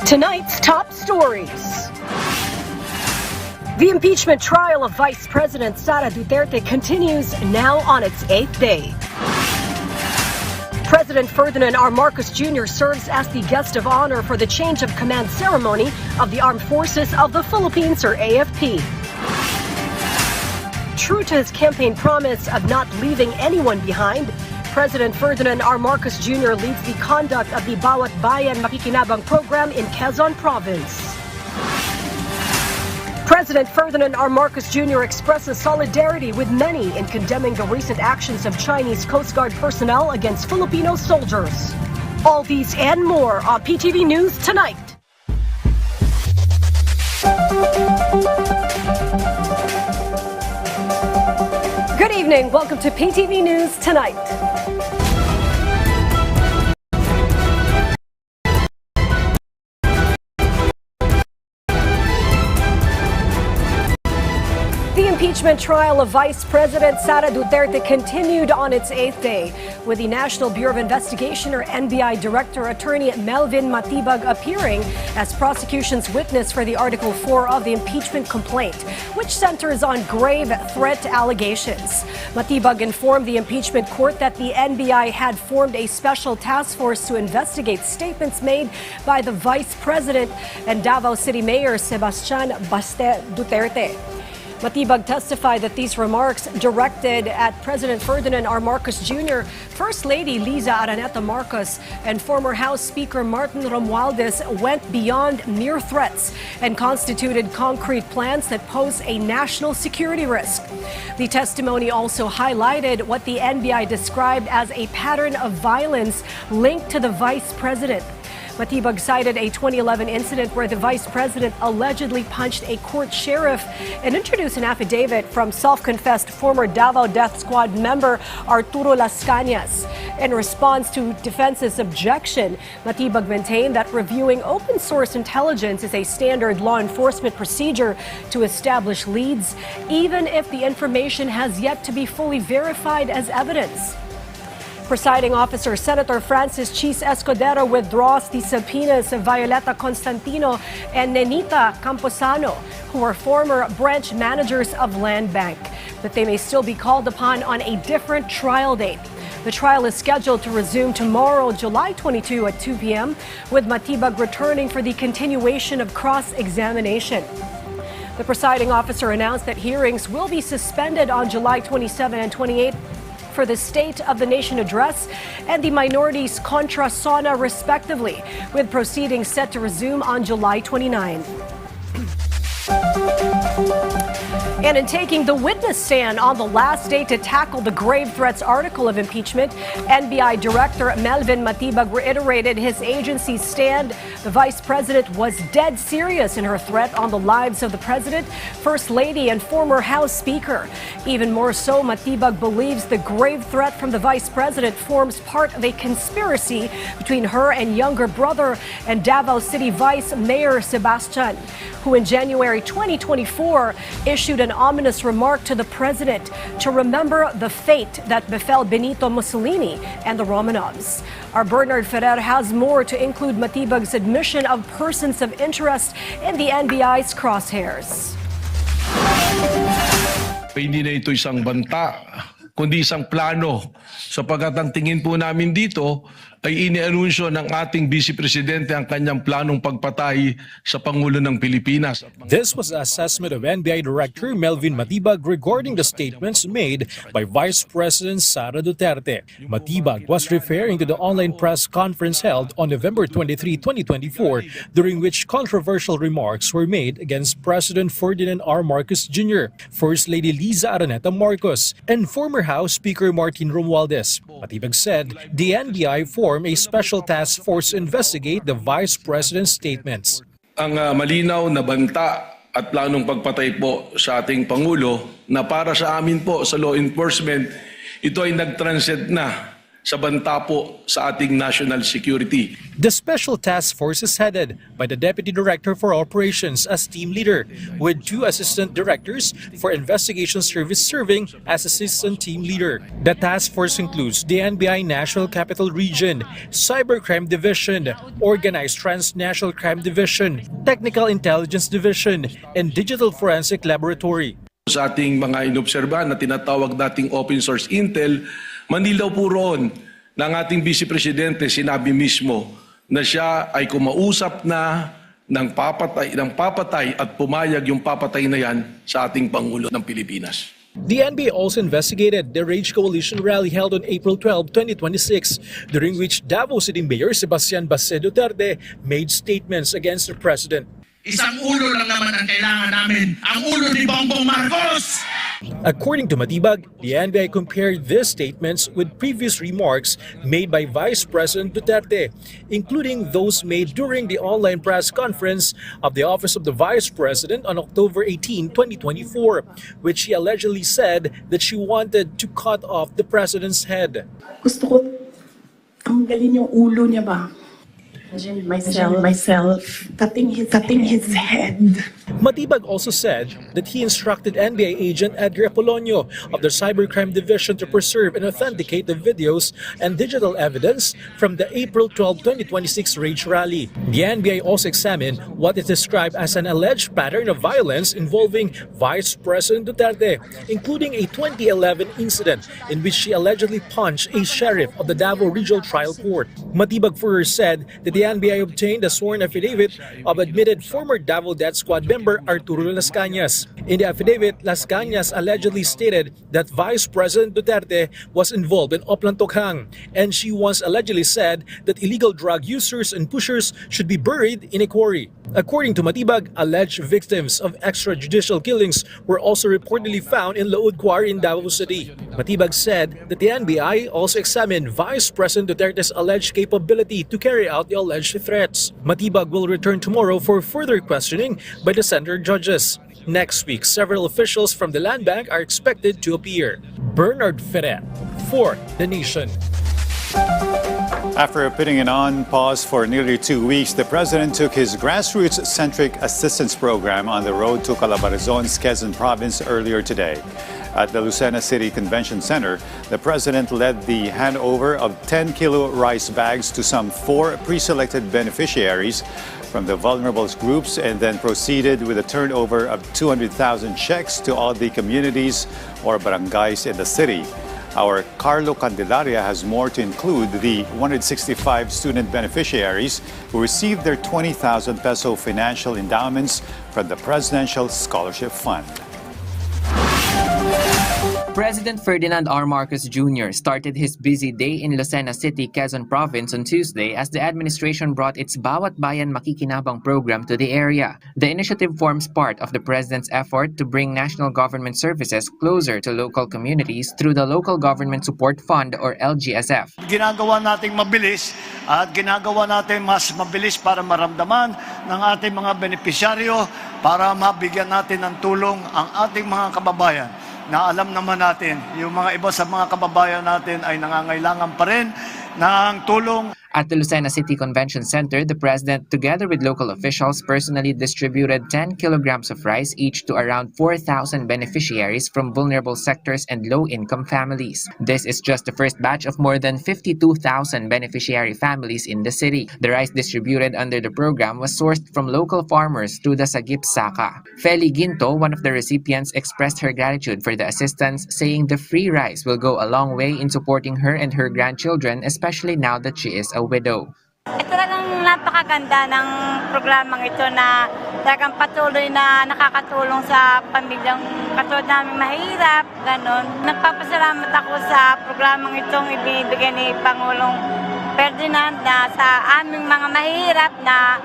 Tonight's top stories. The impeachment trial of Vice President Sara Duterte continues now on its 8th day. President Ferdinand R. Marcos Jr. serves as the guest of honor for the change of command ceremony of the Armed Forces of the Philippines, or AFP. True to his campaign promise of not leaving anyone behind, President Ferdinand R. Marcos Jr. leads the conduct of the Ulat Bayan Makikinabang program in Quezon Province. President Ferdinand R. Marcos Jr. expresses solidarity with many in condemning the recent actions of Chinese Coast Guard personnel against Filipino soldiers. All these and more on PTV News Tonight. Good evening. Welcome to PTV News Tonight. The impeachment trial of Vice President Sara Duterte continued on its 8th day, with the National Bureau of Investigation, or NBI Director Attorney Melvin Matibag appearing as prosecution's witness for the Article 4 of the impeachment complaint, which centers on grave threat allegations. Matibag informed the impeachment court that the NBI had formed a special task force to investigate statements made by the Vice President and Davao City Mayor Sebastian Baste Duterte. Matibag testified that these remarks directed at President Ferdinand R. Marcos Jr., First Lady Liza Araneta Marcos, and former House Speaker Martin Romualdez went beyond mere threats and constituted concrete plans that pose a national security risk. The testimony also highlighted what the NBI described as a pattern of violence linked to the Vice President. Matibag cited a 2011 incident where the Vice President allegedly punched a court sheriff and introduced an affidavit from self-confessed former Davao Death Squad member Arturo Las Cañas. In response to defense's objection, Matibag maintained that reviewing open source intelligence is a standard law enforcement procedure to establish leads, even if the information has yet to be fully verified as evidence. Presiding Officer Senator Francis Cheese Escudero withdraws the subpoenas of Violeta Constantino and Nenita Camposano, who are former branch managers of Landbank, but they may still be called upon on a different trial date. The trial is scheduled to resume tomorrow, July 22 at 2 p.m., with Matibag returning for the continuation of cross-examination. The presiding officer announced that hearings will be suspended on July 27 and 28 for the State of the Nation address and the minorities contra sona respectively, with proceedings set to resume on July 29. And in taking the witness stand on the last day to tackle the grave threats article of impeachment, NBI Director Melvin Matibag reiterated his agency's stand. The Vice President was dead serious in her threat on the lives of the President, First Lady, and former House Speaker. Even more so, Matibag believes the grave threat from the Vice President forms part of a conspiracy between her and younger brother and Davao City Vice Mayor Sebastian, who in January 2024 issued an ominous remark to the President to remember the fate that befell Benito Mussolini and the Romanovs. Our Bernard Ferrer has more, to include Matibag's admission of persons of interest in the NBI's crosshairs. Hindi na ito isang banta, kundi isang plano, sapagkat ang tingin po namin dito ay inianunsyo ng ating Vice Presidente ang kanyang planong pagpatay sa Pangulo ng Pilipinas. This was the assessment of NBI Director Melvin Matibag regarding the statements made by Vice President Sara Duterte. Matibag was referring to the online press conference held on November 23, 2024, during which controversial remarks were made against President Ferdinand R. Marcos Jr., First Lady Liza Araneta Marcos, and former House Speaker Martin Romualdez. Matibag said the NBI formed a special task force to investigate the Vice President's statements. Ang malinaw na banta at planong pagpatay po sa ating Pangulo na para sa amin po sa law enforcement, ito ay nag-transcend na sa banta po sa ating national security. The special task force is headed by the Deputy Director for Operations as team leader, with 2 assistant directors for investigation service serving as assistant team leader. The task force includes the NBI National Capital Region, Cybercrime Division, Organized Transnational Crime Division, Technical Intelligence Division, and Digital Forensic Laboratory. Sa ating mga inobserbahan na tinatawag dating open source intel, manilaw po roon ng ating Vice Presidente, sinabi mismo na siya ay kumausap na ng papatay at pumayag yung papatay na yan sa ating Pangulo ng Pilipinas. The NBA also investigated the Rage Coalition rally held on April 12, 2026, during which Davao City Mayor Sebastian Basse Duterte made statements against the president. Isang ulo lang naman ang kailangan namin, ang ulo ni Bongbong Marcos! According to Matibag, the NBI compared these statements with previous remarks made by Vice President Duterte, including those made during the online press conference of the Office of the Vice President on October 18, 2024, which she allegedly said that she wanted to cut off the president's head. Gusto ko tanggalin yung ulo niya ba? Myself cutting his head. Matibag also said that he instructed NBI agent Edgar Apolonio of the Cybercrime Division to preserve and authenticate the videos and digital evidence from the April 12, 2026 Rage Rally. The NBI also examined what is described as an alleged pattern of violence involving Vice President Duterte, including a 2011 incident in which she allegedly punched a sheriff of the Davao Regional Trial Court. Matibag further said that the NBI obtained a sworn affidavit of admitted former Davao Death Squad member Arturo Las Cañas. In the affidavit, Las Cañas allegedly stated that Vice President Duterte was involved in Oplan Tokhang, and she once allegedly said that illegal drug users and pushers should be buried in a quarry. According to Matibag, alleged victims of extrajudicial killings were also reportedly found in Laod Quarry in Davao City. Matibag said that the NBI also examined Vice President Duterte's alleged capability to carry out the alleged threats. Matibag will return tomorrow for further questioning by the center judges. Next week, several officials from the Landbank are expected to appear. Bernard Ferret for The Nation. After putting it on pause for nearly 2 weeks, the president took his grassroots-centric assistance program on the road to Calabarzon's Quezon Province earlier today. At the Lucena City Convention Center, the president led the handover of 10-kilo rice bags to some 4 pre-selected beneficiaries from the vulnerable groups and then proceeded with a turnover of 200,000 checks to all the communities or barangays in the city. Our Carlo Candelaria has more to include the 165 student beneficiaries who received their 20,000 peso financial endowments from the Presidential Scholarship Fund. President Ferdinand R. Marcos Jr. started his busy day in Lucena City, Quezon Province on Tuesday as the administration brought its Ulat Bayan Makikinabang program to the area. The initiative forms part of the president's effort to bring national government services closer to local communities through the Local Government Support Fund or LGSF. Ginagawa nating mabilis at ginagawa natin mas mabilis para maramdaman ng ating mga benepisyaryo para mabigyan natin ng tulong ang ating mga kababayan. Na alam naman natin, yung mga iba sa mga kababayan natin ay nangangailangan pa rin ng tulong. At the Lucena City Convention Center, the president, together with local officials, personally distributed 10 kilograms of rice each to around 4,000 beneficiaries from vulnerable sectors and low-income families. This is just the first batch of more than 52,000 beneficiary families in the city. The rice distributed under the program was sourced from local farmers through the Sagip Saka. Feli Ginto, one of the recipients, expressed her gratitude for the assistance, saying the free rice will go a long way in supporting her and her grandchildren, especially now that she is a widow. Talagang napakaganda ng programang ito na talagang patuloy na nakakatulong sa pamilyang katulad namin mahirap, ganon. Nagpapasalamat ako sa programang itong ibinibigay ni Pangulong Ferdinand na sa aming mga mahirap na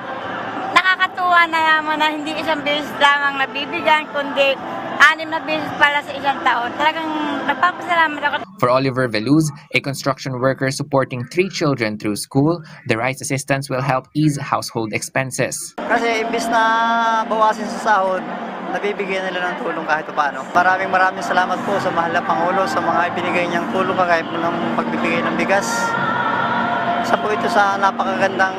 nakakatuwa na yaman na hindi isang beses lamang nabibigyan, kundi 6 na beses pala sa isang taon. Talagang nagpapasalamat ako. For Oliver Veluz, a construction worker supporting 3 children through school, the rice assistance will help ease household expenses. Kasi imbis na bawasin sa sahod, nabibigyan nila ng tulong kahit paano. Maraming salamat po sa mahal na Pangulo sa mga ibinigay niyang tulong kagaya po ng pagbibigay ng bigas. Isa po ito sa napakagandang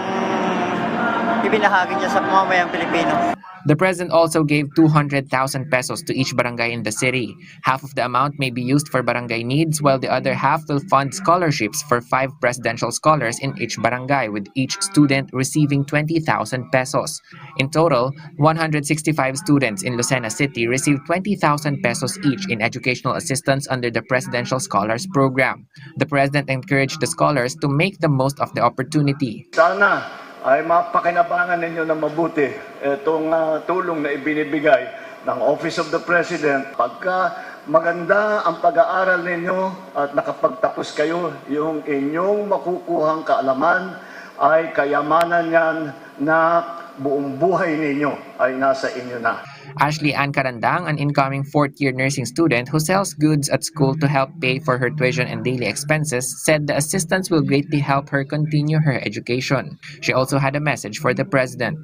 ibinahagi niya sa pamamayang Pilipino. The president also gave 200,000 pesos to each barangay in the city. Half of the amount may be used for barangay needs, while the other half will fund scholarships for 5 presidential scholars in each barangay, with each student receiving 20,000 pesos. In total, 165 students in Lucena City received 20,000 pesos each in educational assistance under the Presidential Scholars Program. The president encouraged the scholars to make the most of the opportunity. Sana ay mapakinabangan ninyo na mabuti itong tulong na ibinibigay ng Office of the President. Pagka maganda ang pag-aaral ninyo at nakapagtapos kayo, yung inyong makukuhang kaalaman ay kayamanan yan na buong buhay ninyo ay nasa inyo na. Ashley Ann Carandang, an incoming 4th-year nursing student who sells goods at school to help pay for her tuition and daily expenses, said the assistance will greatly help her continue her education. She also had a message for the president.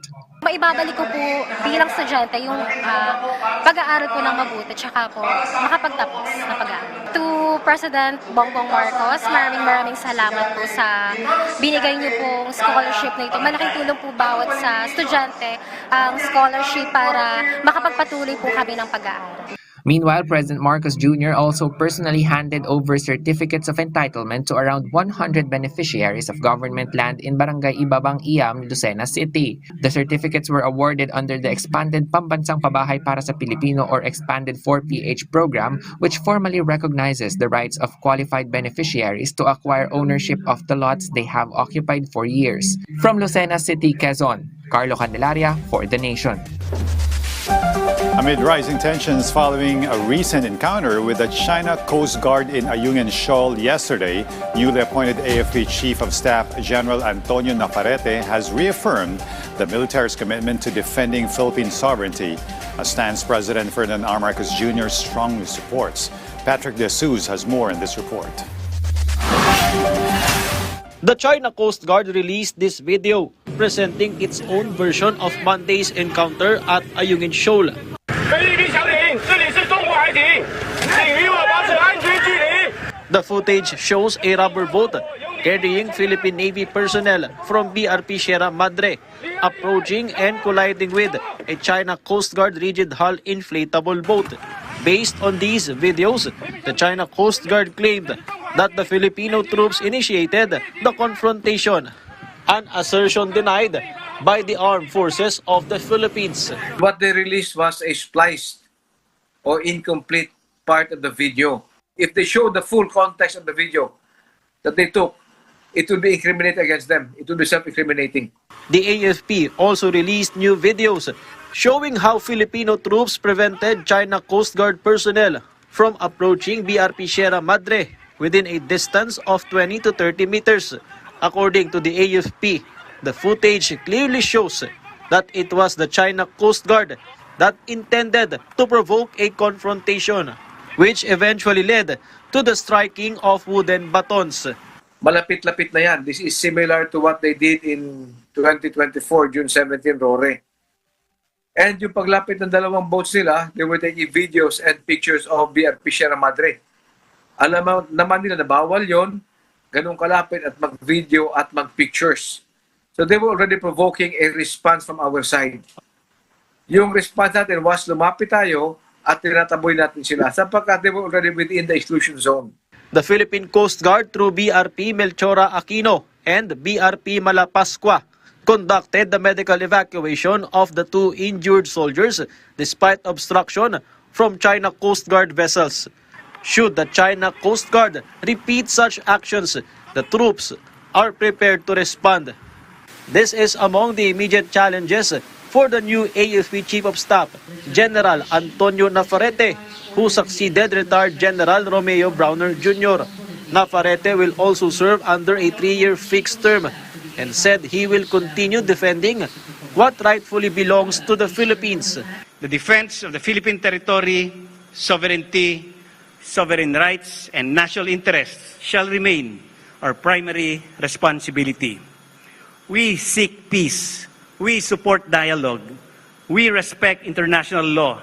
Maibabalik ko po bilang estudyante yung pag-aaral ko ng mabuti tsaka po makapagtapos na pag-aaral. To President Bongbong Marcos, maraming salamat po sa binigay niyo pong scholarship na ito. Malaking tulong po bawat sa estudyante ang scholarship para makapagpatuloy po kami ng pag-aaral. Meanwhile, President Marcos Jr. also personally handed over certificates of entitlement to around 100 beneficiaries of government land in Barangay Ibabang Iam, Lucena City. The certificates were awarded under the Expanded Pambansang Pabahay para sa Pilipino or Expanded 4PH program, which formally recognizes the rights of qualified beneficiaries to acquire ownership of the lots they have occupied for years. From Lucena City, Quezon, Carlo Candelaria for The Nation. Amid rising tensions following a recent encounter with the China Coast Guard in Ayungin Shoal yesterday, newly appointed AFP Chief of Staff General Antonio Navarrete has reaffirmed the military's commitment to defending Philippine sovereignty, a stance President Ferdinand R. Marcos Jr. strongly supports. Patrick De Souza has more in this report. The China Coast Guard released this video presenting its own version of Monday's encounter at Ayungin Shoal. The footage shows a rubber boat carrying Philippine Navy personnel from BRP Sierra Madre approaching and colliding with a China Coast Guard rigid hull inflatable boat. Based on these videos, the China Coast Guard claimed that the Filipino troops initiated the confrontation, an assertion denied by the armed forces of the Philippines. What they released was a spliced or incomplete part of the video. If they show the full context of the video that they took, it will be incriminating against them. It will be self-incriminating. The AFP also released new videos showing how Filipino troops prevented China Coast Guard personnel from approaching BRP Sierra Madre within a distance of 20 to 30 meters. According to the AFP, the footage clearly shows that it was the China Coast Guard that intended to provoke a confrontation, which eventually led to the striking of wooden batons. Malapit-lapit na yan. This is similar to what they did in 2024, June 17, Rore. And yung paglapit ng dalawang boats nila, they were taking videos and pictures of BRP Sierra Madre. Alam naman nila na bawal yon, ganun kalapit at mag-video at mag-pictures. So they were already provoking a response from our side. Yung response natin was lumapit tayo at tinataboy natin sila sapagkat they were already within the exclusion zone. The Philippine Coast Guard through BRP Melchora Aquino and BRP Malapascua conducted the medical evacuation of the 2 injured soldiers despite obstruction from China Coast Guard vessels. Should the China Coast Guard repeat such actions, the troops are prepared to respond. This is among the immediate challenges for the new AFP Chief of Staff, General Antonio Navarrete, who succeeded retired General Romeo Browner Jr. Navarrete will also serve under a 3-year fixed term and said he will continue defending what rightfully belongs to the Philippines. The defense of the Philippine territory, sovereignty, sovereign rights, and national interests shall remain our primary responsibility. We seek peace. We support dialogue. We respect international law.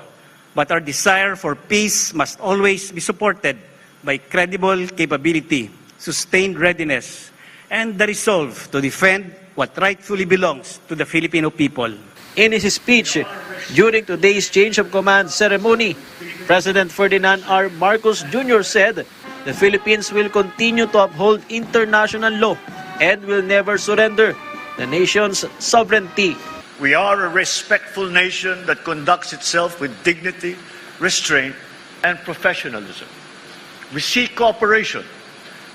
But our desire for peace must always be supported by credible capability, sustained readiness, and the resolve to defend what rightfully belongs to the Filipino people. In his speech during today's change of command ceremony, President Ferdinand R. Marcos Jr. said the Philippines will continue to uphold international law and will never surrender the nation's sovereignty. We are a respectful nation that conducts itself with dignity, restraint, and professionalism. We seek cooperation,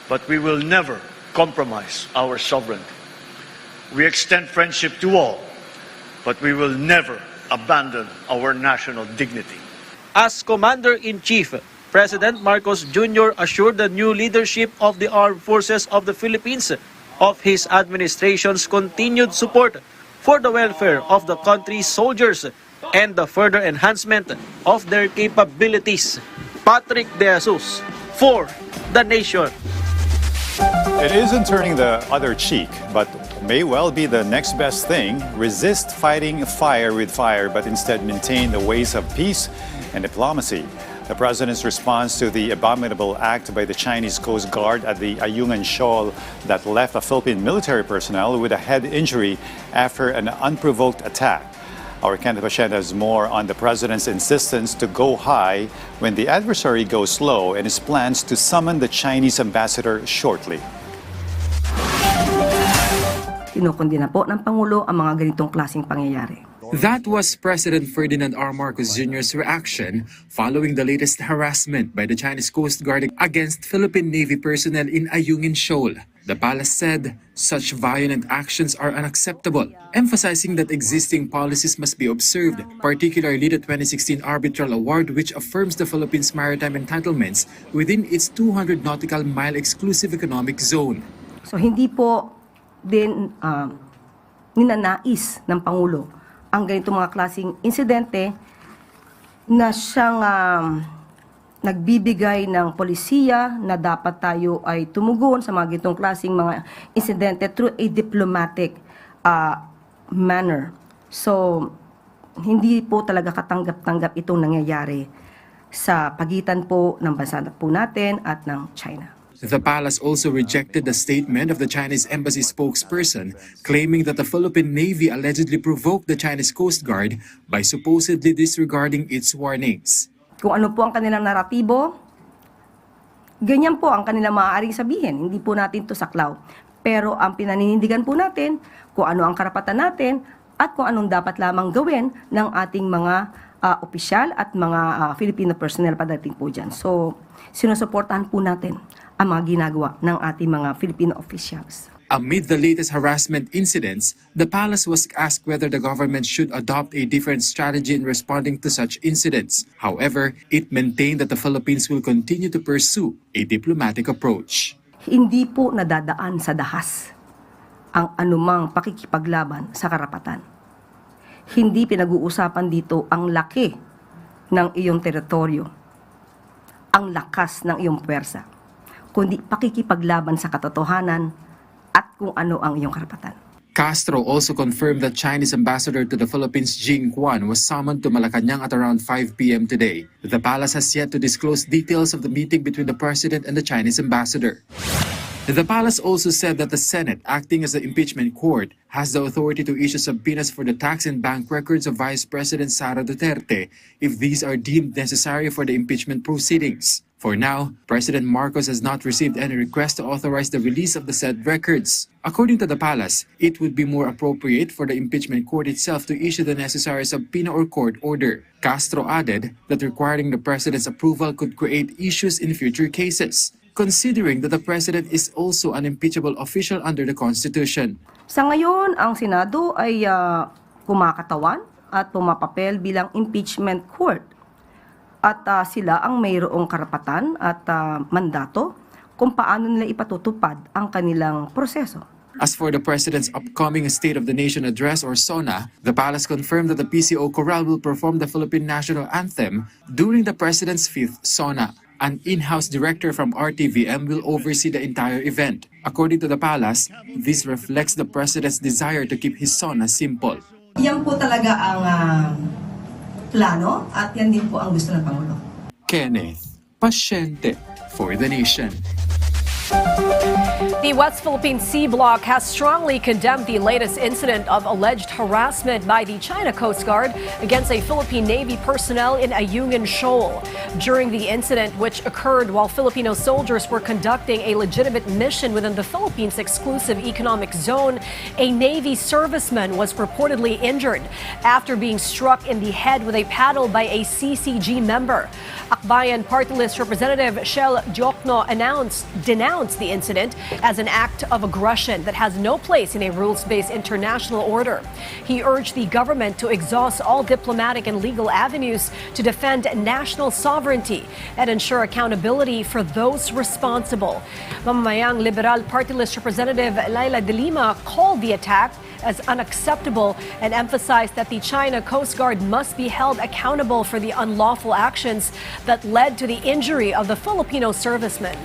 but we will never compromise our sovereignty. We extend friendship to all, but we will never abandon our national dignity. As Commander-in-Chief, President Marcos Jr. assured the new leadership of the Armed Forces of the Philippines of his administration's continued support for the welfare of the country's soldiers and the further enhancement of their capabilities. Patrick De Jesus for the nation. It isn't turning the other cheek, but may well be the next best thing. Resist fighting fire with fire, but instead maintain the ways of peace and diplomacy. The president's response to the abominable act by the Chinese Coast Guard at the Ayungin Shoal that left a Philippine military personnel with a head injury after an unprovoked attack. Our Kenneth Bachenda has more on the president's insistence to go high when the adversary goes low and his plans to summon the Chinese ambassador shortly. Kinukundina po ng Pangulo ang mga ganitong klaseng pangyayari. That was President Ferdinand R. Marcos Jr.'s reaction following the latest harassment by the Chinese Coast Guard against Philippine Navy personnel in Ayungin Shoal. The palace said such violent actions are unacceptable, emphasizing that existing policies must be observed, particularly the 2016 Arbitral Award, which affirms the Philippines' maritime entitlements within its 200 nautical mile exclusive economic zone. So hindi po din ninanais ng Pangulo ang ganitong mga klaseng insidente na siyang nagbibigay ng polisiya na dapat tayo ay tumugon sa mga ganitong klaseng mga insidente through a diplomatic manner. So, hindi po talaga katanggap-tanggap itong nangyayari sa pagitan po ng bansa po natin at ng China. The palace also rejected the statement of the Chinese embassy spokesperson claiming that the Philippine Navy allegedly provoked the Chinese Coast Guard by supposedly disregarding its warnings. Kung ano po ang kanilang naratibo, ganyan po ang kanilang maaaring sabihin. Hindi po natin to saklaw. Pero ang pinaninindigan po natin kung ano ang karapatan natin at kung anong dapat lamang gawin ng ating mga opisyal at mga Filipino personnel padating po dyan. So, sinusuportahan po natin ang mga ginagawa ng ating mga Filipino officials. Amid the latest harassment incidents, the palace was asked whether the government should adopt a different strategy in responding to such incidents. However, it maintained that the Philippines will continue to pursue a diplomatic approach. Hindi po nadadaan sa dahas ang anumang pakikipaglaban sa karapatan. Hindi pinag-uusapan dito ang laki ng iyong teritoryo, ang lakas ng iyong puwersa, kundi pakikipaglaban sa katotohanan at kung ano ang iyong karapatan. Castro also confirmed that Chinese ambassador to the Philippines, Jing Quan, was summoned to Malacanang at around 5 p.m. today. The palace has yet to disclose details of the meeting between the president and the Chinese ambassador. The palace also said that the Senate, acting as the impeachment court, has the authority to issue subpoenas for the tax and bank records of Vice President Sara Duterte if these are deemed necessary for the impeachment proceedings. For now, President Marcos has not received any request to authorize the release of the said records. According to the palace, it would be more appropriate for the impeachment court itself to issue the necessary subpoena or court order. Castro added that requiring the president's approval could create issues in future cases, considering that the president is also an impeachable official under the Constitution. Sa ngayon, ang Senado ay kumakatawan at pumapapel bilang impeachment court. At sila ang mayroong karapatan at mandato kung paano nila ipatutupad ang kanilang proseso. As for the President's upcoming State of the Nation Address or SONA, the palace confirmed that the PCO Chorale will perform the Philippine National Anthem during the President's 5th SONA. An in-house director from RTVM will oversee the entire event. According to the palace, this reflects the President's desire to keep his SONA simple. Yan po talaga ang plano at yan din po ang gusto ng Pangulo. Kenneth, pasyente for the nation. The West Philippine Sea bloc has strongly condemned the latest incident of alleged harassment by the China Coast Guard against a Philippine Navy personnel in Ayungin Shoal. During the incident, which occurred while Filipino soldiers were conducting a legitimate mission within the Philippines' exclusive economic zone, a Navy serviceman was reportedly injured after being struck in the head with a paddle by a CCG member. Akbayan Party List Representative Shell Diokno denounced the incident as an act of aggression that has no place in a rules-based international order. He urged the government to exhaust all diplomatic and legal avenues to defend national sovereignty and ensure accountability for those responsible. Mamamayang Liberal Party List Representative Laila de Lima called the attack as unacceptable and emphasized that the China Coast Guard must be held accountable for the unlawful actions that led to the injury of the Filipino servicemen.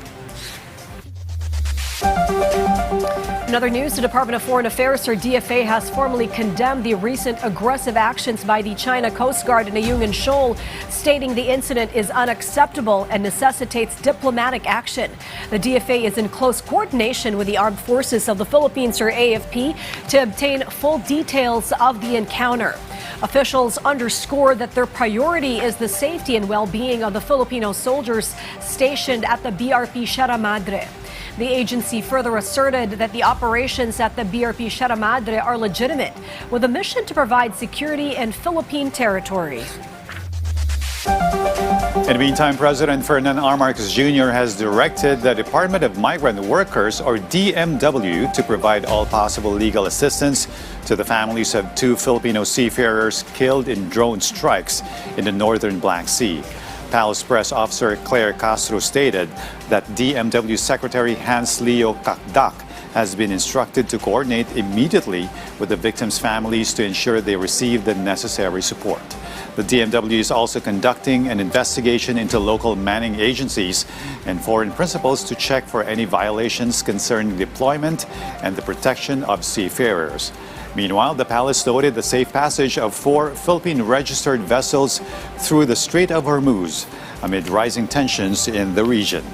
In other news, the Department of Foreign Affairs, or DFA, has formally condemned the recent aggressive actions by the China Coast Guard in Ayungin Shoal, stating the incident is unacceptable and necessitates diplomatic action. The DFA is in close coordination with the Armed Forces of the Philippines, or AFP, to obtain full details of the encounter. Officials underscore that their priority is the safety and well-being of the Filipino soldiers stationed at the BRP Sierra Madre. The agency further asserted that the operations at the BRP Sierra Madre are legitimate, with a mission to provide security in Philippine territory. In the meantime, President Ferdinand R. Marcos Jr. has directed the Department of Migrant Workers, or DMW, to provide all possible legal assistance to the families of 2 Filipino seafarers killed in drone strikes in the northern Black Sea. Palace Press Officer Claire Castro stated that DMW Secretary Hans Leo Kakdak has been instructed to coordinate immediately with the victims' families to ensure they receive the necessary support. The DMW is also conducting an investigation into local manning agencies and foreign principals to check for any violations concerning deployment and the protection of seafarers. Meanwhile, the palace noted the safe passage of 4 Philippine-registered vessels through the Strait of Hormuz amid rising tensions in the region.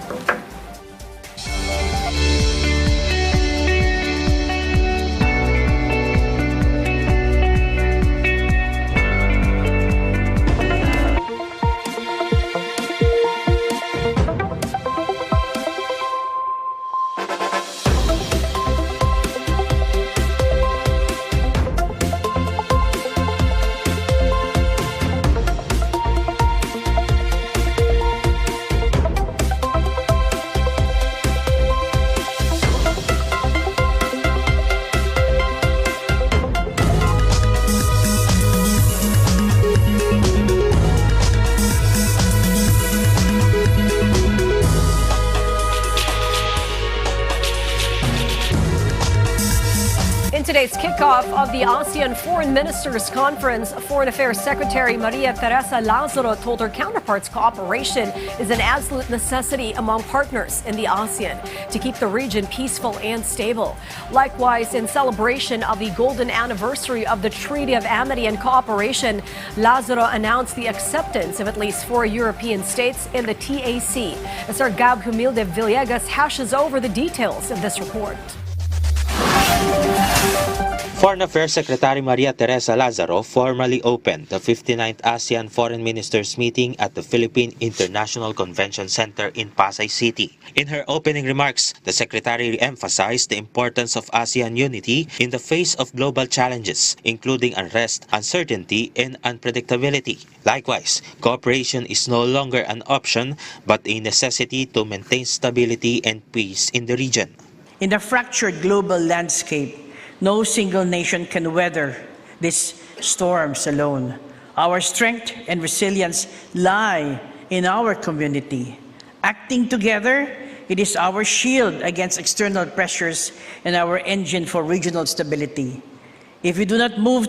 Today's kickoff of the ASEAN Foreign Ministers Conference, Foreign Affairs Secretary Maria Teresa Lazaro told her counterparts cooperation is an absolute necessity among partners in the ASEAN to keep the region peaceful and stable. Likewise, in celebration of the golden anniversary of the Treaty of Amity and Cooperation, Lazaro announced the acceptance of at least 4 European states in the TAC. As our Gab Humilde Villegas hashes over the details of this report. Foreign Affairs Secretary Maria Teresa Lazaro formally opened the 59th ASEAN Foreign Ministers meeting at the Philippine International Convention Center in Pasay City. In her opening remarks, the Secretary emphasized the importance of ASEAN unity in the face of global challenges, including unrest, uncertainty, and unpredictability. Likewise, cooperation is no longer an option but a necessity to maintain stability and peace in the region. In the fractured global landscape, no single nation can weather these storms alone. Our strength and resilience lie in our community. Acting together, it is our shield against external pressures and our engine for regional stability. If we do not move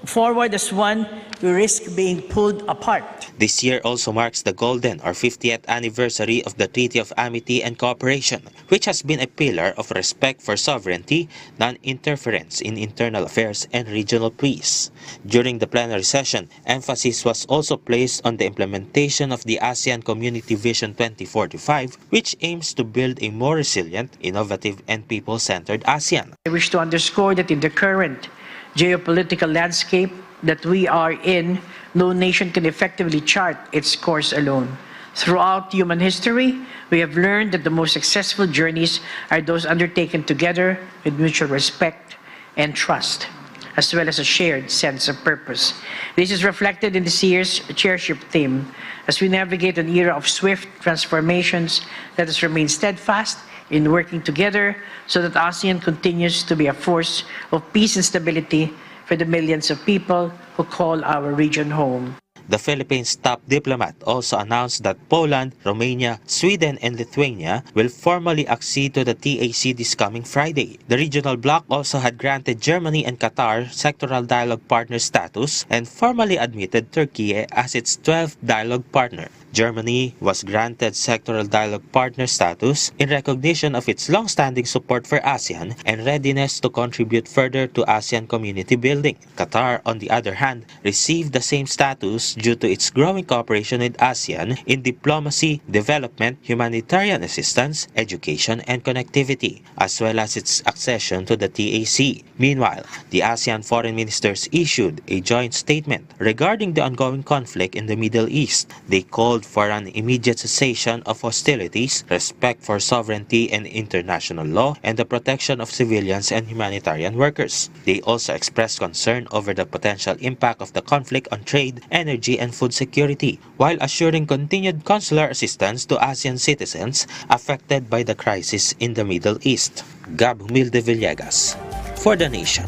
forward as one, we risk being pulled apart. This year also marks the golden or 50th anniversary of the Treaty of Amity and Cooperation, which has been a pillar of respect for sovereignty, non-interference in internal affairs, and regional peace. During the plenary session, emphasis was also placed on the implementation of the ASEAN Community Vision 2045, which aims to build a more resilient, innovative, and people-centered ASEAN. I wish to underscore that in the current geopolitical landscape that we are in, no nation can effectively chart its course alone. Throughout human history, we have learned that the most successful journeys are those undertaken together with mutual respect and trust, as well as a shared sense of purpose. This is reflected in this year's chairship theme. As we navigate an era of swift transformations, let us remain steadfast in working together so that ASEAN continues to be a force of peace and stability for the millions of people who call our region home. The Philippines' top diplomat also announced that Poland, Romania, Sweden, and Lithuania will formally accede to the TAC this coming Friday. The regional bloc also had granted Germany and Qatar sectoral dialogue partner status and formally admitted Turkey as its 12th dialogue partner. Germany was granted sectoral dialogue partner status in recognition of its long-standing support for ASEAN and readiness to contribute further to ASEAN community building. Qatar, on the other hand, received the same status due to its growing cooperation with ASEAN in diplomacy, development, humanitarian assistance, education, and connectivity, as well as its accession to the TAC. Meanwhile, the ASEAN foreign ministers issued a joint statement regarding the ongoing conflict in the Middle East. They called for an immediate cessation of hostilities, respect for sovereignty and international law, and the protection of civilians and humanitarian workers. They also expressed concern over the potential impact of the conflict on trade, energy, and food security, while assuring continued consular assistance to ASEAN citizens affected by the crisis in the Middle East. Gab Humilde Villegas, for The Nation.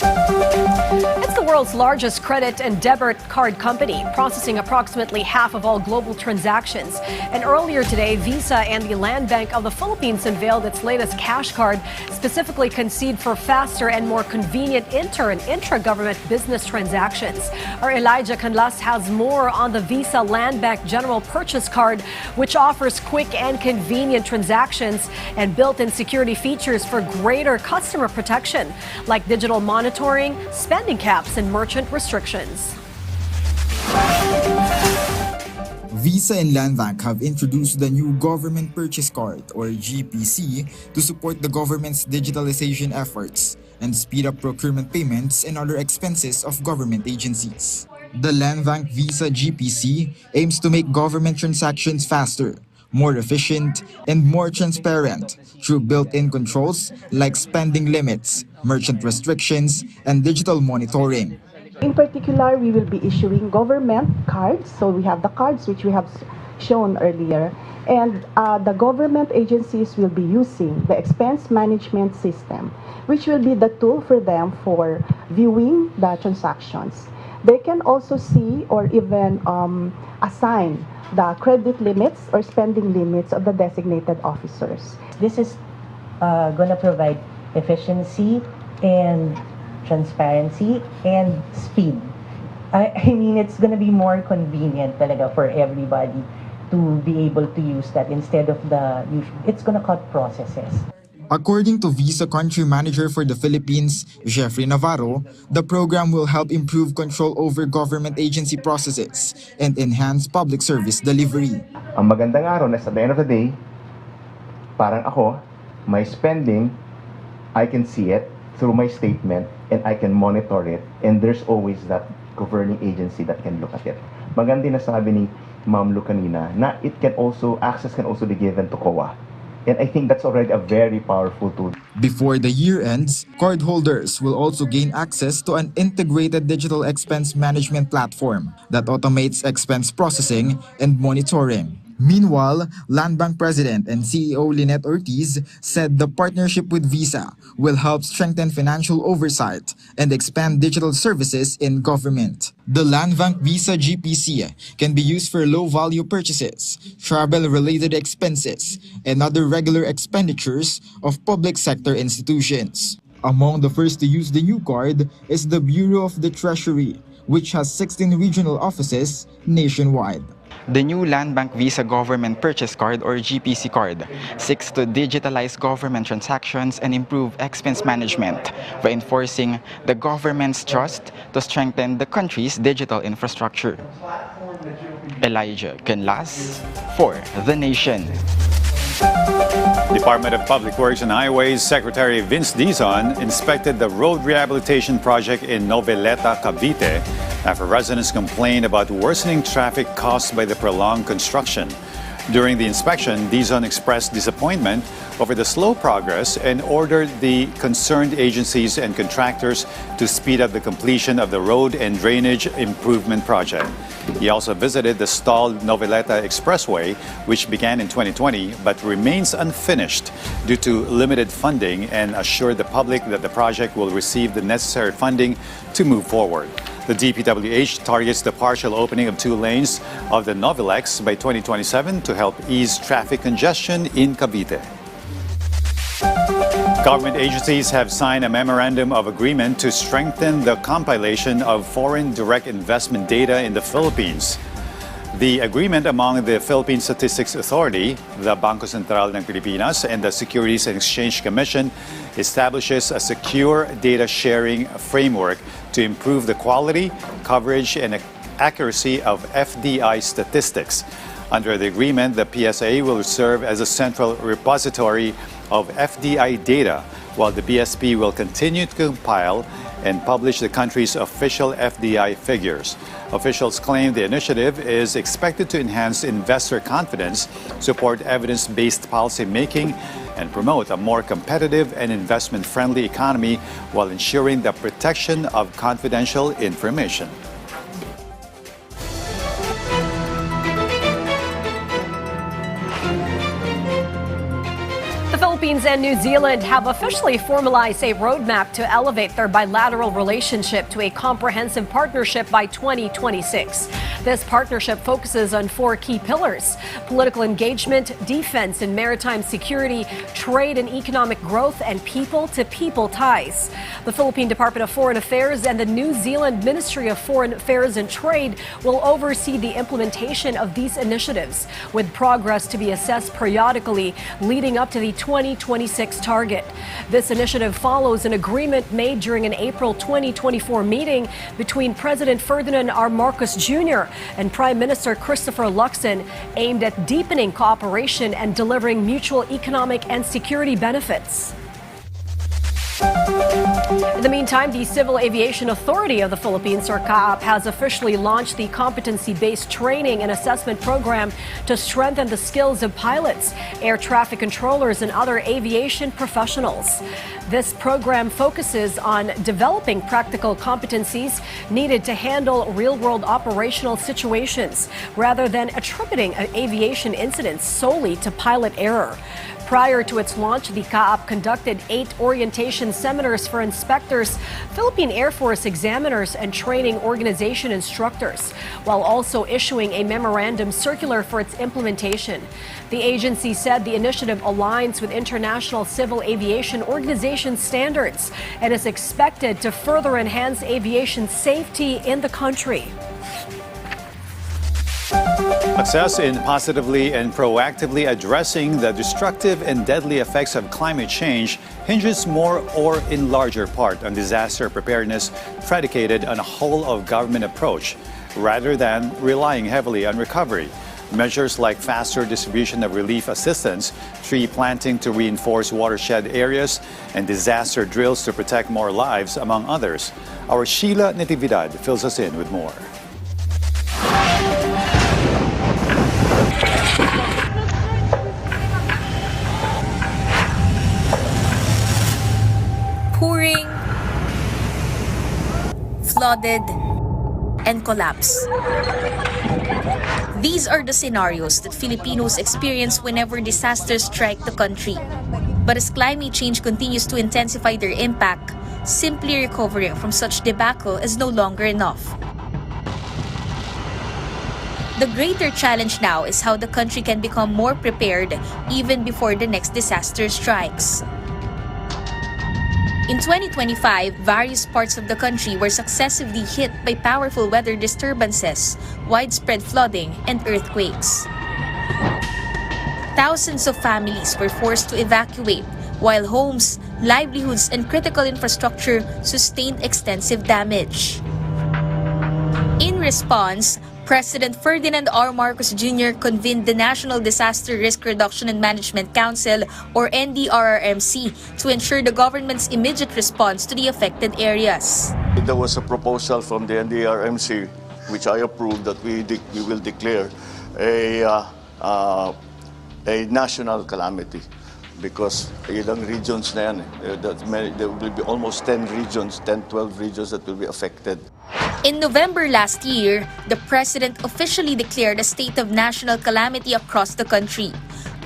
It's the world's largest credit and debit card company, processing approximately half of all global transactions. And earlier today, Visa and the Landbank of the Philippines unveiled its latest cash card, specifically conceived for faster and more convenient inter- and intra-government business transactions. Our Elijah Canlas has more on the Visa Landbank General Purchase Card, which offers quick and convenient transactions and built-in security features for greater customer protection, like digital monitoring, spending caps, and merchant restrictions. Visa and Landbank have introduced the new Government Purchase Card, or GPC, to support the government's digitalization efforts and speed up procurement payments and other expenses of government agencies. The Landbank Visa GPC aims to make government transactions faster, more efficient, and more transparent through built-in controls like spending limits, merchant restrictions, and digital monitoring. In particular, we will be issuing government cards. So we have the cards which we have shown earlier. And the government agencies will be using the expense management system, which will be the tool for them for viewing the transactions. They can also see or even assign the credit limits or spending limits of the designated officers. This is going to provide efficiency and transparency and speed. I mean, it's going to be more convenient talaga for everybody to be able to use that instead of the usual. It's going to cut processes. According to Visa Country Manager for the Philippines, Jeffrey Navarro, the program will help improve control over government agency processes and enhance public service delivery. Ang magandang araw na at the end of the day, parang ako, my spending, I can see it through my statement and I can monitor it, and there's always that governing agency that can look at it. Maganda na sabi ni Ma'am Lu kanina na access can also be given to COA. And I think that's already a very powerful tool. Before the year ends, cardholders will also gain access to an integrated digital expense management platform that automates expense processing and monitoring. Meanwhile, Landbank President and CEO Lynette Ortiz said the partnership with Visa will help strengthen financial oversight and expand digital services in government. The Landbank Visa GPC can be used for low-value purchases, travel-related expenses, and other regular expenditures of public sector institutions. Among the first to use the new card is the Bureau of the Treasury, which has 16 regional offices nationwide. The new Landbank Visa Government Purchase Card or GPC card seeks to digitalize government transactions and improve expense management by enforcing the government's trust to strengthen the country's digital infrastructure. Elijah Canlas for The Nation. Department of Public Works and Highways Secretary Vince Dizon inspected the road rehabilitation project in Noveleta, Cavite, after residents complained about worsening traffic caused by the prolonged construction. During the inspection, Dizon expressed disappointment over the slow progress and ordered the concerned agencies and contractors to speed up the completion of the road and drainage improvement project. He also visited the stalled Noveleta Expressway, which began in 2020 but remains unfinished due to limited funding, and assured the public that the project will receive the necessary funding to move forward. The DPWH targets the partial opening of 2 lanes of the Novelex by 2027 to help ease traffic congestion in Cavite. Government agencies have signed a memorandum of agreement to strengthen the compilation of foreign direct investment data in the Philippines. The agreement among the Philippine Statistics Authority, the Bangko Sentral ng Pilipinas, and the Securities and Exchange Commission establishes a secure data sharing framework to improve the quality, coverage, and accuracy of FDI statistics. Under the agreement, the PSA will serve as a central repository of FDI data, while the BSP will continue to compile and publish the country's official FDI figures. Officials claim the initiative is expected to enhance investor confidence, support evidence-based policy making, and promote a more competitive and investment-friendly economy while ensuring the protection of confidential information. The Philippines and New Zealand have officially formalized a roadmap to elevate their bilateral relationship to a comprehensive partnership by 2026. This partnership focuses on 4 key pillars: political engagement, defense and maritime security, trade and economic growth, and people-to-people ties. The Philippine Department of Foreign Affairs and the New Zealand Ministry of Foreign Affairs and Trade will oversee the implementation of these initiatives, with progress to be assessed periodically leading up to the 2026 target. This initiative follows an agreement made during an April 2024 meeting between President Ferdinand R. Marcos Jr. and Prime Minister Christopher Luxon, aimed at deepening cooperation and delivering mutual economic and security benefits. In the meantime, the Civil Aviation Authority of the Philippines, or CAAP, has officially launched the competency-based training and assessment program to strengthen the skills of pilots, air traffic controllers, and other aviation professionals. This program focuses on developing practical competencies needed to handle real-world operational situations, rather than attributing aviation incidents solely to pilot error. Prior to its launch, the CAAP conducted 8 orientation seminars for inspectors, Philippine Air Force examiners, and training organization instructors, while also issuing a memorandum circular for its implementation. The agency said the initiative aligns with international civil aviation organization standards and is expected to further enhance aviation safety in the country. Success in positively and proactively addressing the destructive and deadly effects of climate change hinges more or in larger part on disaster preparedness predicated on a whole-of-government approach, rather than relying heavily on recovery. Measures like faster distribution of relief assistance, tree planting to reinforce watershed areas, and disaster drills to protect more lives, among others. Our Sheila Natividad fills us in with more. Pouring, flooded, and collapse. These are the scenarios that Filipinos experience whenever disasters strike the country. But as climate change continues to intensify their impact, simply recovering from such debacle is no longer enough. The greater challenge now is how the country can become more prepared even before the next disaster strikes. In 2025, various parts of the country were successively hit by powerful weather disturbances, widespread flooding, and earthquakes. Thousands of families were forced to evacuate, while homes, livelihoods, and critical infrastructure sustained extensive damage. In response, President Ferdinand R. Marcos Jr. convened the National Disaster Risk Reduction and Management Council, or NDRRMC, to ensure the government's immediate response to the affected areas. There was a proposal from the NDRRMC, which I approved, that we will declare a national calamity. Because ilang regions na yan, there will be almost 10 regions, 10-12 regions that will be affected. In November last year, the President officially declared a state of national calamity across the country,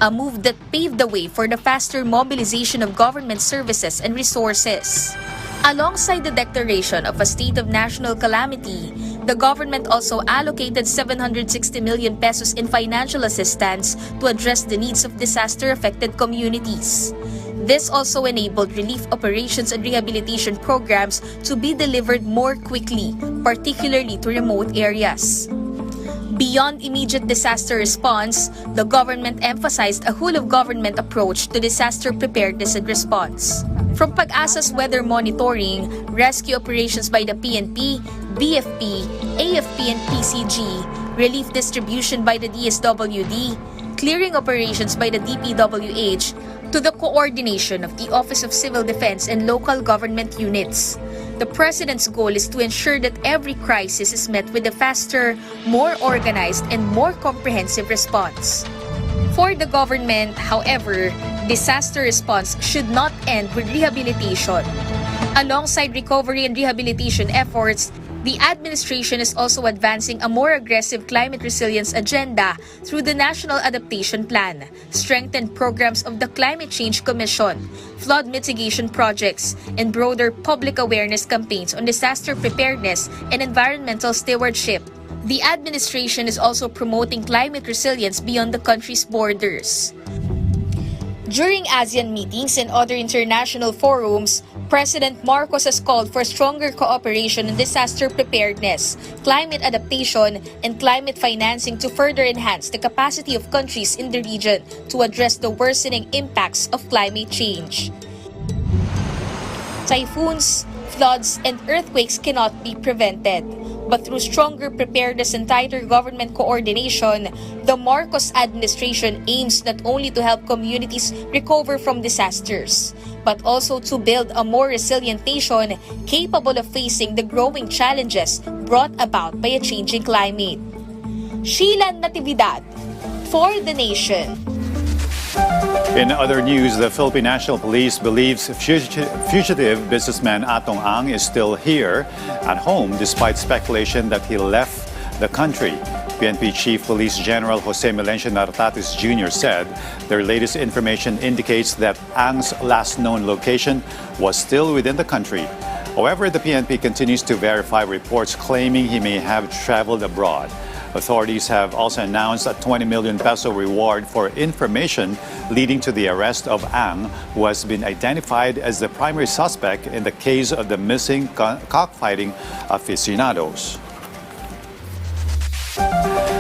a move that paved the way for the faster mobilization of government services and resources. Alongside the declaration of a state of national calamity, the government also allocated 760 million pesos in financial assistance to address the needs of disaster-affected communities. This also enabled relief operations and rehabilitation programs to be delivered more quickly, particularly to remote areas. Beyond immediate disaster response, the government emphasized a whole-of-government approach to disaster preparedness and response. From Pag-asa's weather monitoring, rescue operations by the PNP, BFP, AFP and PCG, relief distribution by the DSWD, clearing operations by the DPWH, to the coordination of the Office of Civil Defense and local government units. The President's goal is to ensure that every crisis is met with a faster, more organized, and more comprehensive response. For the government, however, disaster response should not end with rehabilitation. Alongside recovery and rehabilitation efforts, the administration is also advancing a more aggressive climate resilience agenda through the National Adaptation Plan, strengthened programs of the Climate Change Commission, flood mitigation projects, and broader public awareness campaigns on disaster preparedness and environmental stewardship. The administration is also promoting climate resilience beyond the country's borders. During ASEAN meetings and other international forums, President Marcos has called for stronger cooperation in disaster preparedness, climate adaptation, and climate financing to further enhance the capacity of countries in the region to address the worsening impacts of climate change. Typhoons, floods, and earthquakes cannot be prevented. But through stronger preparedness and tighter government coordination, the Marcos administration aims not only to help communities recover from disasters, but also to build a more resilient nation capable of facing the growing challenges brought about by a changing climate. Sheila Natividad, for the Nation. In other news, the Philippine National Police believes fugitive businessman Atong Ang is still here at home despite speculation that he left the country. PNP Chief Police General Jose Melencio Nartatis Jr. said their latest information indicates that Ang's last known location was still within the country. However, the PNP continues to verify reports claiming he may have traveled abroad. Authorities have also announced a 20 million peso reward for information leading to the arrest of Ang, who has been identified as the primary suspect in the case of the missing cockfighting aficionados.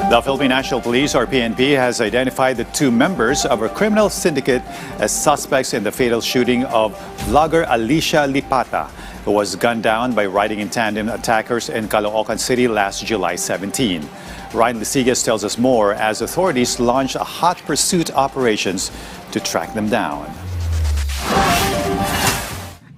The Philippine National Police, or PNP, has identified the two members of a criminal syndicate as suspects in the fatal shooting of vlogger Alicia Lipata, who was gunned down by riding in tandem attackers in Caloocan City last July 17. Ryan Lisigas tells us more as authorities launch a hot pursuit operations to track them down.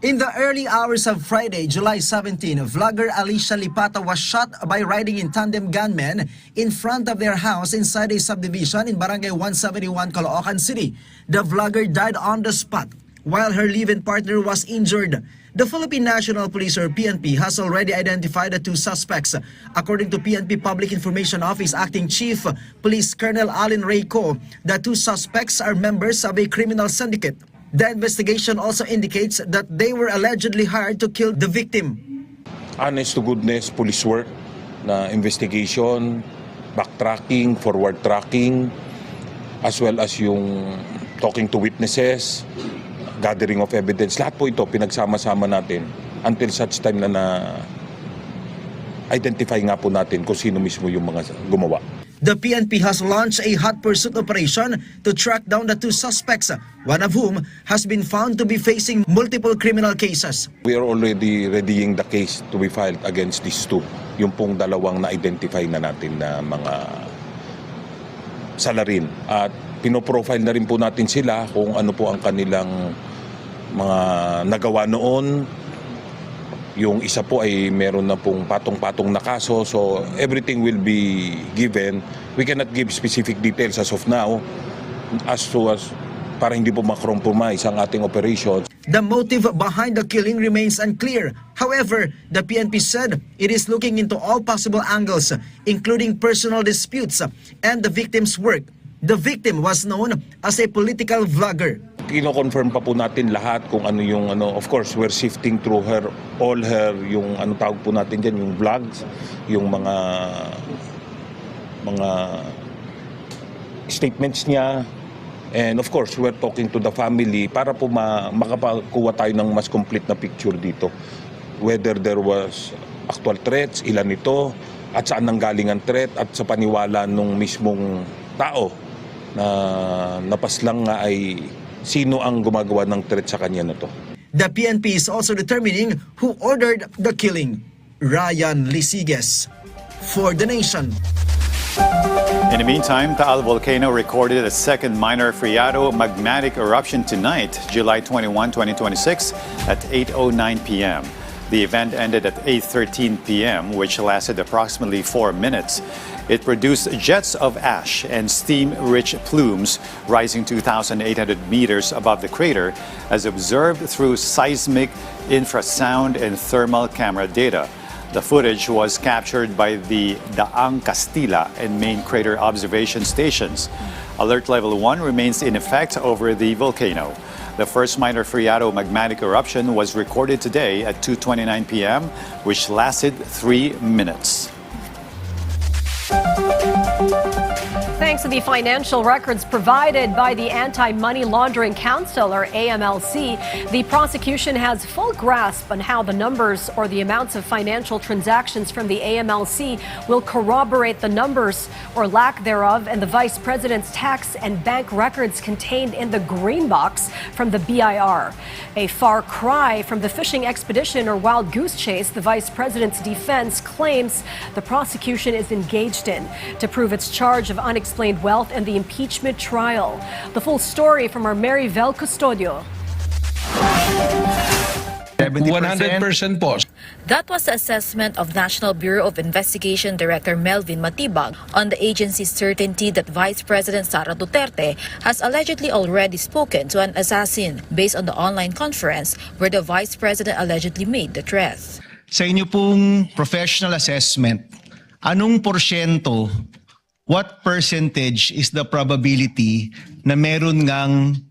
In the early hours of Friday, July 17, vlogger Alicia Lipata was shot by riding in tandem gunmen in front of their house inside a subdivision in Barangay 171, Caloocan City. The vlogger died on the spot, while her live-in partner was injured. The Philippine National Police, or PNP, has already identified the two suspects. According to PNP Public Information Office Acting Chief Police Colonel Alin Reyco, the two suspects are members of a criminal syndicate. The investigation also indicates that they were allegedly hired to kill the victim. Honest to goodness police work na investigation, backtracking, forward tracking, as well as yung talking to witnesses, gathering of evidence. Lahat po ito pinagsama-sama natin until such time na identify nga po natin kung sino mismo yung mga gumawa. The PNP has launched a hot pursuit operation to track down the two suspects, one of whom has been found to be facing multiple criminal cases. We are already readying the case to be filed against these two. Yung pong dalawang na-identify na natin na mga salarin. At pinoprofile na rin po natin sila kung ano po ang kanilang mga nagawa noon. Yung isa po ay meron na pong patong-patong na kaso. So everything will be given. We cannot give specific details as of now para hindi po makompromise ang ating operations. The motive behind the killing remains unclear. However, the PNP said it is looking into all possible angles, including personal disputes and the victim's work. The victim was known as a political vlogger. Kino-confirm pa po natin lahat kung ano yung of course we're sifting through all her yung tawag po natin diyan, yung vlogs, yung mga statements niya, and of course we're talking to the family para po makapakuha tayo ng mas complete na picture dito, whether there was actual threats, ilan ito, at saan nanggaling ang threat, at sa paniwala nung mismong tao na napaslang nga ay sino ang gumagawa ng threat sa kanya na to. The PNP is also determining who ordered the killing. Ryan Lisiges for The Nation. In the meantime, Taal volcano recorded a second minor Friado magmatic eruption tonight, July 21, 2026 at 8:09 p.m. The event ended at 8:13 p.m., which lasted approximately 4 minutes. It produced jets of ash and steam-rich plumes rising 2,800 meters above the crater, as observed through seismic, infrasound, and thermal camera data. The footage was captured by the Daang Castilla and main crater observation stations. Alert Level 1 remains in effect over the volcano. The first minor Friado magmatic eruption was recorded today at 2:29 p.m., which lasted 3 minutes. Thanks to the financial records provided by the Anti-Money Laundering Council, or AMLC, the prosecution has full grasp on how the numbers or the amounts of financial transactions from the AMLC will corroborate the numbers or lack thereof and the Vice President's tax and bank records contained in the green box from the BIR. A far cry from the fishing expedition or wild goose chase the Vice President's defense claims the prosecution is engaged in to prove its charge of unexplained wealth and the impeachment trial. The full story from our Maryvel Custodio. 100% po. That was the assessment of National Bureau of Investigation Director Melvin Matibag on the agency's certainty that Vice President Sara Duterte has allegedly already spoken to an assassin based on the online conference where the Vice President allegedly made the threat. Sa inyo pong professional assessment, anong porsyento, what percentage is the probability na meron ngang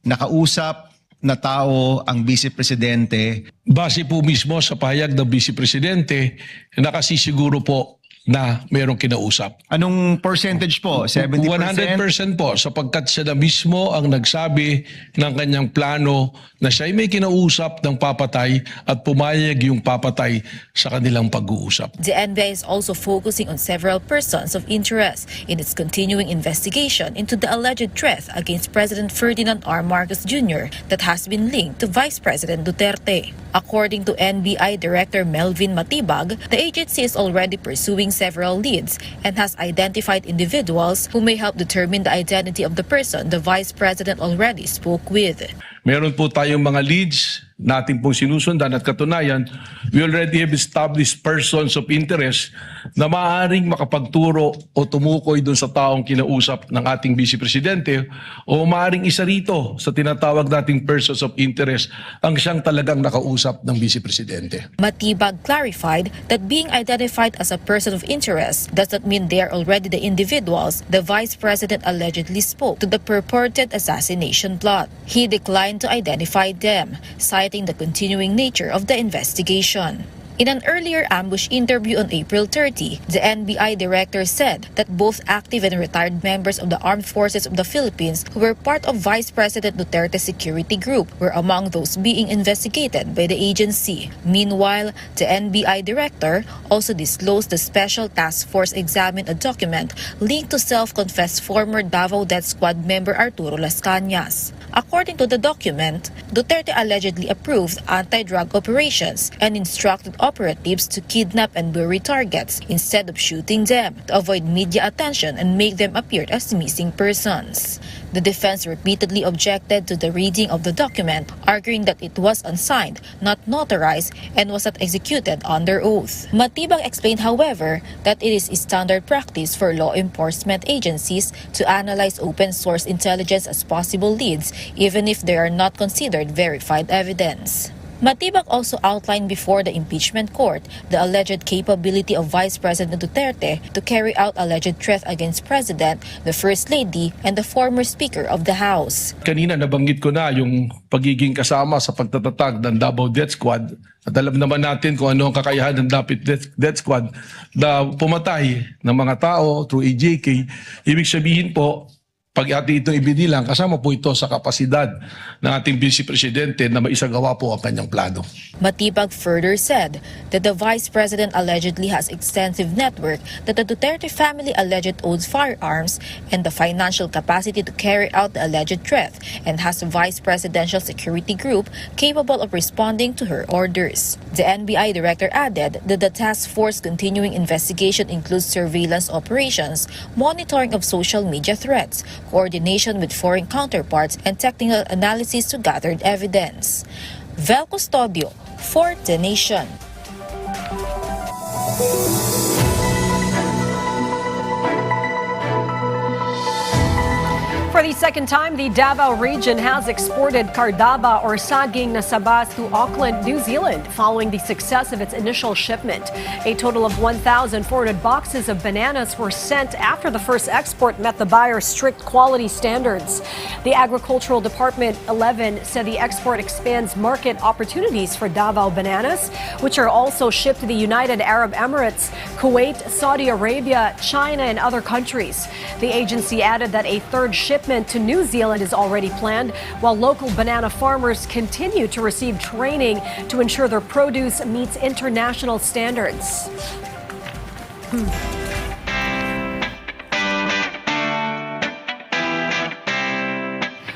nakausap na tao ang Vice Presidente? Base po mismo sa pahayag ng Vice Presidente, nakasisiguro po na merong kinausap. Anong percentage po? 70%? 100% po, sapagkat siya na mismo ang nagsabi ng kanyang plano na siya ay may kinausap ng papatay at pumayag yung papatay sa kanilang pag-uusap. The NBI is also focusing on several persons of interest in its continuing investigation into the alleged threat against President Ferdinand R. Marcos Jr. that has been linked to Vice President Duterte. According to NBI Director Melvin Matibag, the agency is already pursuing several leads and has identified individuals who may help determine the identity of the person the Vice President already spoke with. Meron po tayong mga leads natin pong sinusundan at katunayan, we already have established persons of interest na maaaring makapagturo o tumukoy doon sa taong kinausap ng ating Vice Presidente o maaaring isa rito sa tinatawag nating persons of interest ang siyang talagang nakausap ng Vice Presidente. Matibag clarified that being identified as a person of interest does not mean they are already the individuals the Vice President allegedly spoke to the purported assassination plot. He declined to identify them, citing the continuing nature of the investigation. In an earlier ambush interview on April 30, the NBI director said that both active and retired members of the Armed Forces of the Philippines who were part of Vice President Duterte's security group were among those being investigated by the agency. Meanwhile, the NBI director also disclosed the Special Task Force examined a document linked to self-confessed former Davao Death Squad member Arturo Las Cañas. According to the document, Duterte allegedly approved anti-drug operations and instructed operatives to kidnap and bury targets instead of shooting them to avoid media attention and make them appear as missing persons. The defense repeatedly objected to the reading of the document, arguing that it was unsigned, not notarized, and was not executed under oath. Matibag explained, however, that it is standard practice for law enforcement agencies to analyze open-source intelligence as possible leads, even if they are not considered verified evidence. Matibag also outlined before the impeachment court the alleged capability of Vice President Duterte to carry out alleged threat against President, the First Lady, and the former Speaker of the House. Kanina nabanggit ko na yung pagiging kasama sa pagtatatag ng Davao Death Squad. At alam naman natin kung ano ang kakayahan ng Death Squad na pumatay ng mga tao through AJK. Ibig sabihin po, pag ating itong ibinilang, kasama po ito sa kapasidad ng ating Vice Presidente na maisagawa po ang kanyang plano. Matibag further said that the Vice President allegedly has extensive network, that the Duterte family alleged owns firearms and the financial capacity to carry out the alleged threat, and has a Vice Presidential Security Group capable of responding to her orders. The NBI director added that the task force continuing investigation includes surveillance operations, monitoring of social media threats, coordination with foreign counterparts, and technical analysis to gathered evidence. Vel Custodio, for The Nation. For the second time, the Davao region has exported cardaba or saging na sabas to Auckland, New Zealand, following the success of its initial shipment. A total of 1,400 boxes of bananas were sent after the first export met the buyer's strict quality standards. The Agricultural Department 11 said the export expands market opportunities for Davao bananas, which are also shipped to the United Arab Emirates, Kuwait, Saudi Arabia, China, and other countries. The agency added that a third shipment to New Zealand is already planned, while local banana farmers continue to receive training to ensure their produce meets international standards.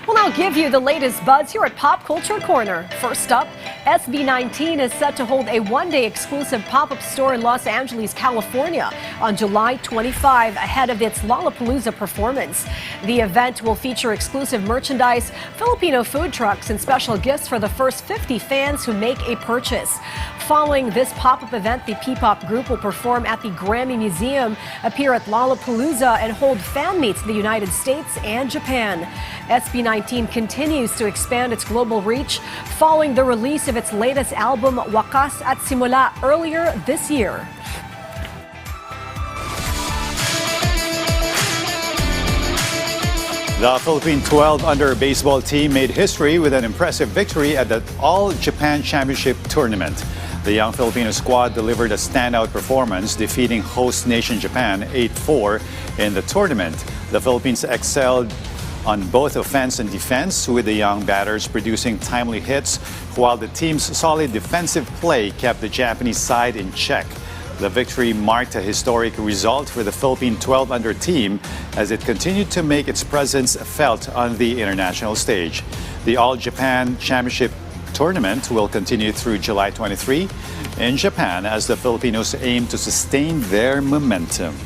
We'll now give you the latest buzz here at Pop Culture Corner. First up, SB19 is set to hold a one-day exclusive pop-up store in Los Angeles, California on July 25 ahead of its Lollapalooza performance. The event will feature exclusive merchandise, Filipino food trucks, and special gifts for the first 50 fans who make a purchase. Following this pop-up event, the P-pop group will perform at the Grammy Museum, appear at Lollapalooza, and hold fan meets in the United States and Japan. SB19 continues to expand its global reach following the release of its latest album, Wakas at Simula, earlier this year. The Philippine 12-under baseball team made history with an impressive victory at the All-Japan Championship Tournament. The young Filipino squad delivered a standout performance, defeating host nation Japan 8-4 in the tournament. The Philippines excelled on both offense and defense, with the young batters producing timely hits, while the team's solid defensive play kept the Japanese side in check. The victory marked a historic result for the Philippine 12-under team as it continued to make its presence felt on the international stage. The All-Japan Championship Tournament will continue through July 23 in Japan as the Filipinos aim to sustain their momentum.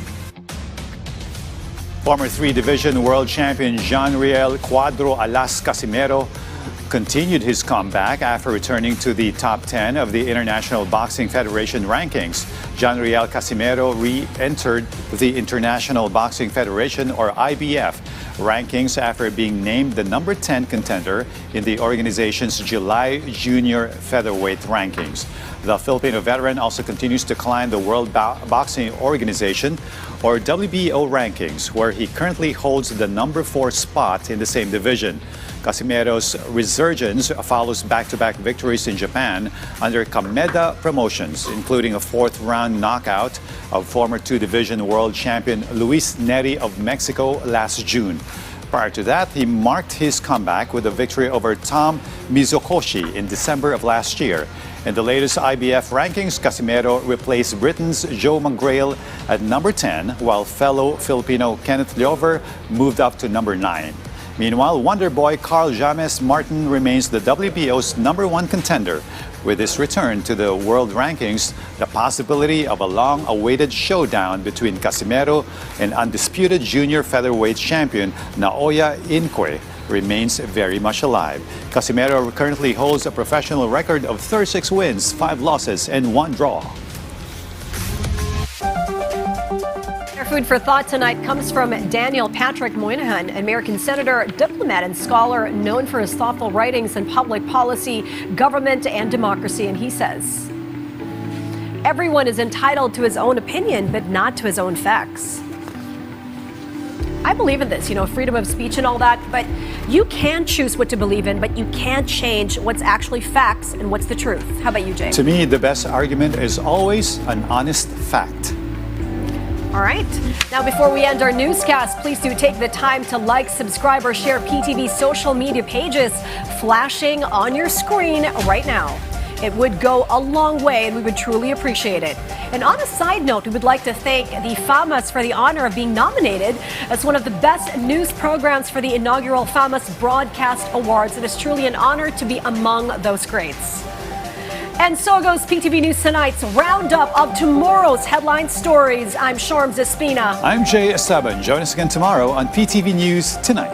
Former three-division world champion Jean-Riel Cuadro Alas Casimero continued his comeback after returning to the top 10 of the International Boxing Federation rankings. Jean-Riel Casimero re-entered the International Boxing Federation, or IBF, rankings after being named the number 10 contender in the organization's July Junior Featherweight rankings. The Filipino veteran also continues to climb the World Boxing Organization, or WBO rankings, where he currently holds the number 4 spot in the same division. Casimero's resurgence follows back-to-back victories in Japan under Kameda Promotions, including a fourth-round knockout of former two-division world champion Luis Neri of Mexico last June. Prior to that, he marked his comeback with a victory over Tom Mizokoshi in December of last year. In the latest IBF rankings, Casimero replaced Britain's Joe McGrail at number 10, while fellow Filipino Kenneth Llover moved up to number 9. Meanwhile, Wonder Boy Carl James Martin remains the WBO's number 1 contender. With his return to the world rankings, the possibility of a long-awaited showdown between Casimero and undisputed junior featherweight champion Naoya Inoue remains very much alive. Casimero currently holds a professional record of 36 wins, 5 losses, and 1 draw. Our food for thought tonight comes from Daniel Patrick Moynihan, American senator, diplomat, and scholar known for his thoughtful writings in public policy, government, and democracy. And he says, everyone is entitled to his own opinion, but not to his own facts. I believe in this, freedom of speech and all that, but you can choose what to believe in, but you can't change what's actually facts and what's the truth. How about you, Jay? To me, the best argument is always an honest fact. All right. Now, before we end our newscast, please do take the time to like, subscribe, or share PTV social media pages flashing on your screen right now. It would go a long way, and we would truly appreciate it. And on a side note, we would like to thank the FAMAS for the honor of being nominated as one of the best news programs for the inaugural FAMAS Broadcast Awards. It is truly an honor to be among those greats. And so goes PTV News Tonight's roundup of tomorrow's headline stories. I'm Sharms Espina. I'm Jay Esteban. Join us again tomorrow on PTV News Tonight.